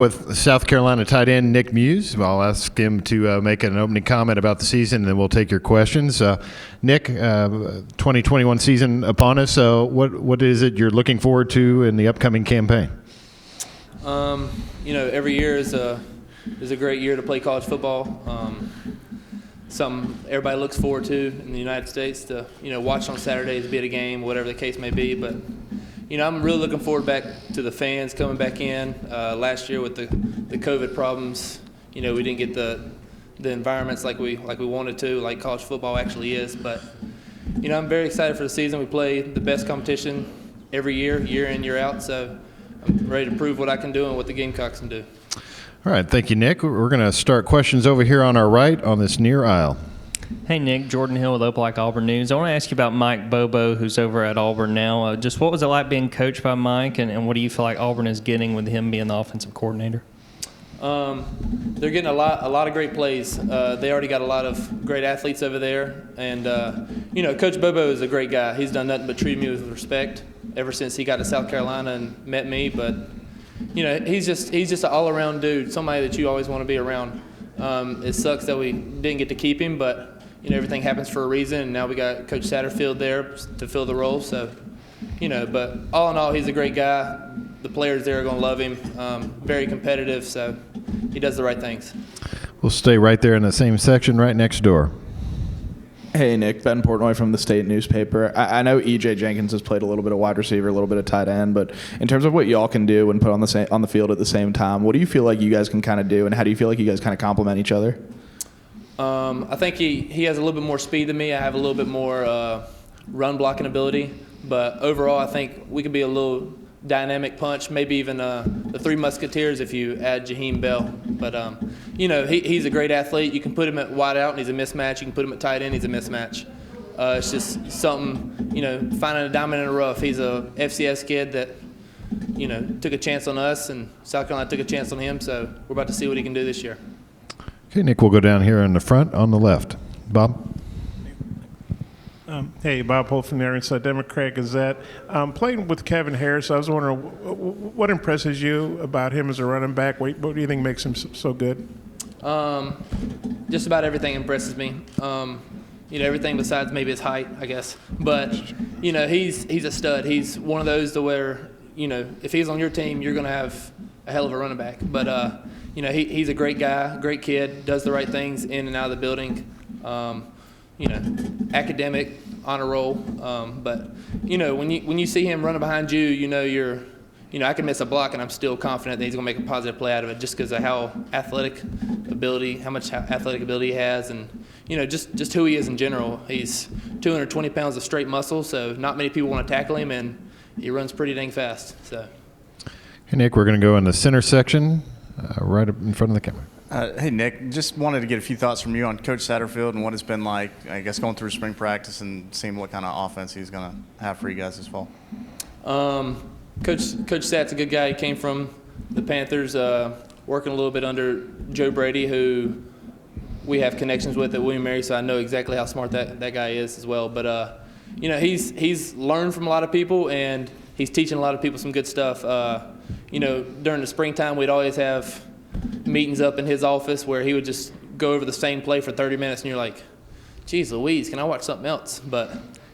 With South Carolina tight end Nick Muse. I'll ask him to make an opening comment about the season, and then we'll take your questions. Nick, 2021 season upon us. What is it you're looking forward to in the upcoming campaign? Every year is a great year to play college football. Something everybody looks forward to in the United States to watch on Saturdays, be at a game, whatever the case may be. But I'm really looking forward back to the fans coming back in. Last year with the COVID problems, we didn't get the environments like we wanted to, like college football actually is. But I'm very excited for the season. We play the best competition every year, year in, year out. So I'm ready to prove what I can do and what the Gamecocks can do. All right, thank you, Nick. We're going to start questions over here on our right on this near aisle. Hey, Nick, Jordan Hill with Opelika Auburn News. I want to ask you about Mike Bobo, who's over at Auburn now. Just what was it like being coached by Mike, and what do you feel like Auburn is getting with him being the offensive coordinator? They're getting a lot of great plays. They already got a lot of great athletes over there, and Coach Bobo is a great guy. He's done nothing but treat me with respect ever since he got to South Carolina and met me. But he's just an all-around dude, somebody that you always want to be around. It sucks that we didn't get to keep him, but everything happens for a reason, and now we got Coach Satterfield there to fill the role. So, but all in all, he's a great guy. The players there are going to love him. Very competitive, so he does the right things. We'll stay right there in the same section right next door. Hey, Nick, Ben Portnoy from the State newspaper. I know E.J. Jenkins has played a little bit of wide receiver, a little bit of tight end, but in terms of what y'all can do and put on the field at the same time, what do you feel like you guys can kind of do, and how do you feel like you guys kind of complement each other? I think he has a little bit more speed than me. I have a little bit more run blocking ability, but overall I think we could be a little dynamic punch, maybe even the Three Musketeers if you add Jaheim Bell. But he's a great athlete. You can put him at wide out and he's a mismatch. You can put him at tight end, he's a mismatch. It's just something, finding a diamond in the rough. He's a FCS kid that took a chance on us, and South Carolina took a chance on him, so we're about to see what he can do this year. Okay, Nick, we'll go down here in the front on the left. Bob? Hey, Bob Holt from the Ironside Democrat Gazette. Playing with Kevin Harris, I was wondering what impresses you about him as a running back? What do you think makes him so good? Just about everything impresses me. Everything besides maybe his height, I guess. But, he's a stud. He's one of those to where, if he's on your team, you're going to have a hell of a running back. But, he's a great guy, great kid, does the right things in and out of the building. Academic, honor roll. But when you see him running behind you, I can miss a block and I'm still confident that he's going to make a positive play out of it just because of how much athletic ability he has, and just who he is in general. He's 220 pounds of straight muscle, so not many people want to tackle him, and he runs pretty dang fast. So. Hey, Nick, we're going to go in the center section, right up in front of the camera. Hey, Nick, just wanted to get a few thoughts from you on Coach Satterfield and what it's been like, I guess, going through spring practice and seeing what kind of offense he's going to have for you guys this fall. Coach Sat's a good guy. He came from the Panthers, working a little bit under Joe Brady, who we have connections with at William Mary, so I know exactly how smart that guy is as well. But, he's learned from a lot of people, and he's teaching a lot of people some good stuff. During the springtime, we'd always have meetings up in his office where he would just go over the same play for 30 minutes, and you're like, geez Louise, can I watch something else? But,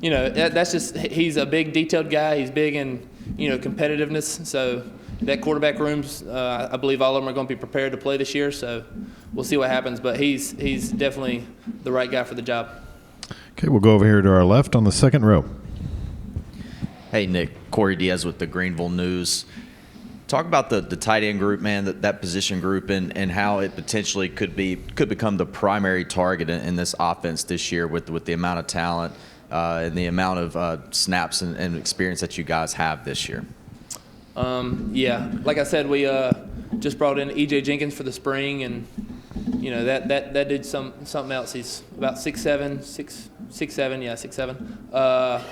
that's just – he's a big detailed guy. He's big in, competitiveness. So that quarterback room's I believe all of them are going to be prepared to play this year, so we'll see what happens. But he's definitely the right guy for the job. Okay, we'll go over here to our left on the second row. Hey, Nick, Corey Diaz with the Greenville News. Talk about the tight end group, man, that position group, and how it potentially could become the primary target in this offense this year with the amount of talent and the amount of snaps and experience that you guys have this year. Yeah, like I said, we just brought in E.J. Jenkins for the spring, and that did something else. He's about 6'7", 6'7".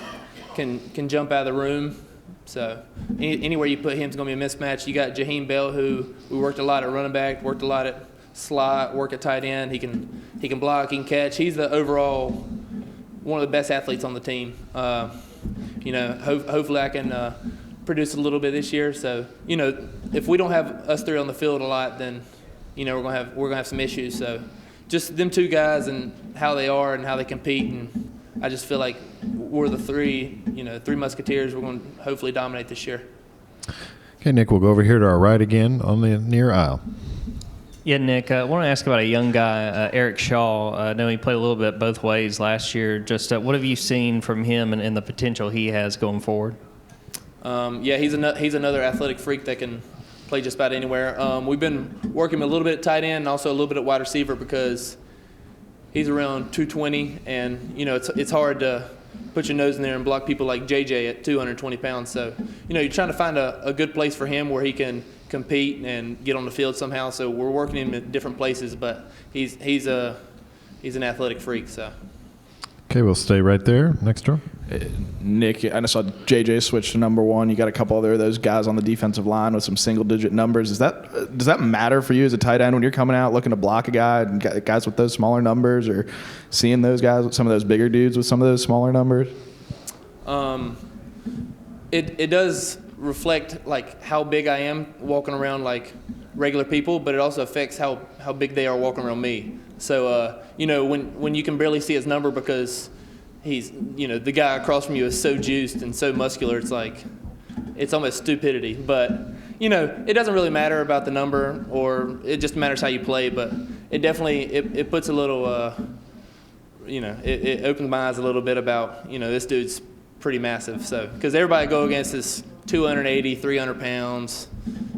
Can jump out of the room. So anywhere you put him is going to be a mismatch. You got Jaheim Bell, who we worked a lot at running back, worked a lot at slot, work at tight end. He can block, he can catch. He's the overall one of the best athletes on the team. Hopefully I can produced a little bit this year. So, if we don't have us three on the field a lot, then, we're gonna have some issues. So, just them two guys and how they are and how they compete, and I just feel like we're the three musketeers. We're going to hopefully dominate this year. Okay, Nick, we'll go over here to our right again on the near aisle. Yeah, Nick, I want to ask about a young guy, Eric Shaw. I know he played a little bit both ways last year. Just what have you seen from him and the potential he has going forward? He's another athletic freak that can play just about anywhere. We've been working him a little bit at tight end and also a little bit at wide receiver because he's around 220, and it's hard to put your nose in there and block people like JJ at 220 pounds. So you're trying to find a good place for him where he can compete and get on the field somehow. So we're working him at different places, but he's an athletic freak. So. Okay, we'll stay right there. Next door. Nick, I saw JJ switch to number 1. You got a couple other of those guys on the defensive line with some single-digit numbers. Does that matter for you as a tight end when you're coming out looking to block a guy and guys with those smaller numbers, or seeing those guys, some of those bigger dudes with some of those smaller numbers? It does reflect like how big I am walking around like regular people, but it also affects how big they are walking around me. So when you can barely see his number because he's the guy across from you is so juiced and so muscular, it's almost stupidity. But it doesn't really matter about the number, or it just matters how you play. But it definitely it puts a little it opens my eyes a little bit about this dude's pretty massive. So because everybody I go against is 280, 300 pounds,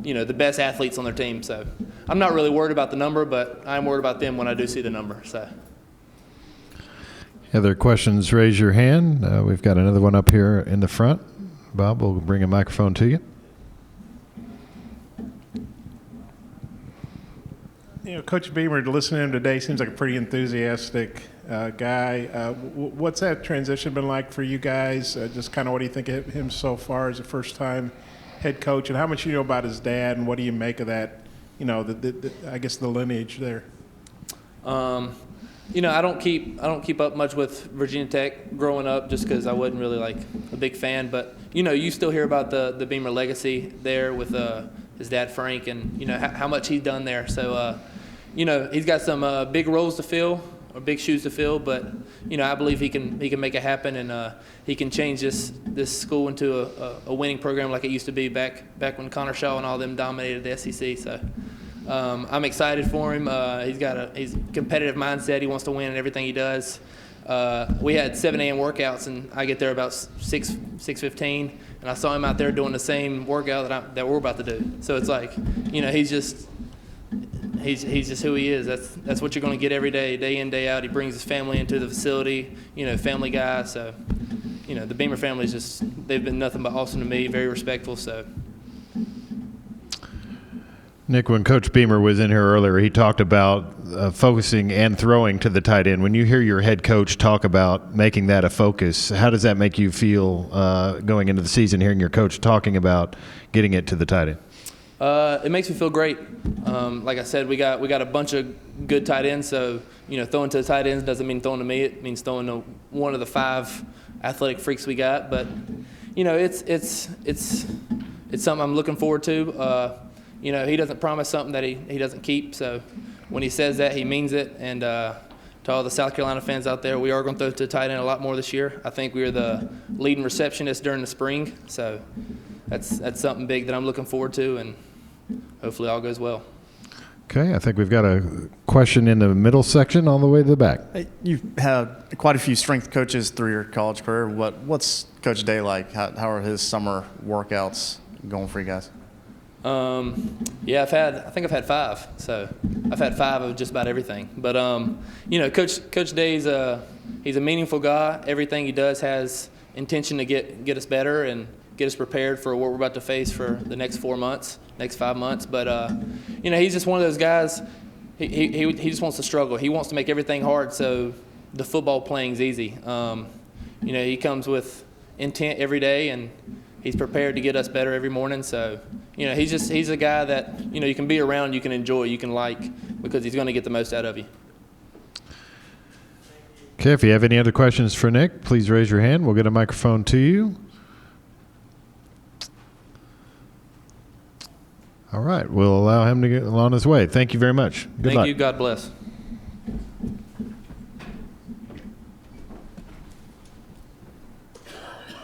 the best athletes on their team. So I'm not really worried about the number, but I'm worried about them when I do see the number. So. Other questions, raise your hand. We've got another one up here in the front. Bob, we'll bring a microphone to you. Coach Beamer, to listen to him today, seems like a pretty enthusiastic guy. What's that transition been like for you guys? Just kind of what do you think of him so far as a first-time head coach, and how much you know about his dad, and what do you make of that? I guess the lineage there. I don't keep up much with Virginia Tech growing up, just because I wasn't really like a big fan. But you still hear about the Beamer legacy there with his dad Frank, and how much he's done there. So he's got some big roles to fill, or big shoes to fill. But I believe he can make it happen, and he can change this school into a winning program like it used to be back when Connor Shaw and all them dominated the SEC. So. I'm excited for him. He's a competitive mindset. He wants to win in everything he does. We had 7 a.m. workouts, and I get there about 6:15, and I saw him out there doing the same workout that we're about to do. So it's like, he's just who he is. That's what you're going to get every day in, day out. He brings his family into the facility. Family guy. So, the Beamer family's they've been nothing but awesome to me. Very respectful. So. Nick, when Coach Beamer was in here earlier, he talked about focusing and throwing to the tight end. When you hear your head coach talk about making that a focus, how does that make you feel going into the season, hearing your coach talking about getting it to the tight end? It makes me feel great. Like I said, we got a bunch of good tight ends. So throwing to the tight ends doesn't mean throwing to me. It means throwing to one of the 5 athletic freaks we got. But it's something I'm looking forward to. He doesn't promise something that he doesn't keep. So when he says that, he means it. And to all the South Carolina fans out there, we are going to throw to the tight end a lot more this year. I think we are the leading receptionist during the spring. So that's something big that I'm looking forward to, and hopefully all goes well. Okay, I think we've got a question in the middle section all the way to the back. You've had quite a few strength coaches through your college career. What's Coach Day like? How are his summer workouts going for you guys? I think I've had 5. So I've had 5 of just about everything. But Coach Day's he's a meaningful guy. Everything he does has intention to get us better and get us prepared for what we're about to face for the next 4 months, next 5 months. But he's just one of those guys. He just wants to struggle. He wants to make everything hard so the football playing's easy. He comes with intent every day, and he's prepared to get us better every morning. So, he's a guy that, you can be around, you can enjoy, you can like, because he's going to get the most out of you. Okay, if you have any other questions for Nick, please raise your hand. We'll get a microphone to you. All right. We'll allow him to get on his way. Thank you very much. Good Thank luck. you. God bless.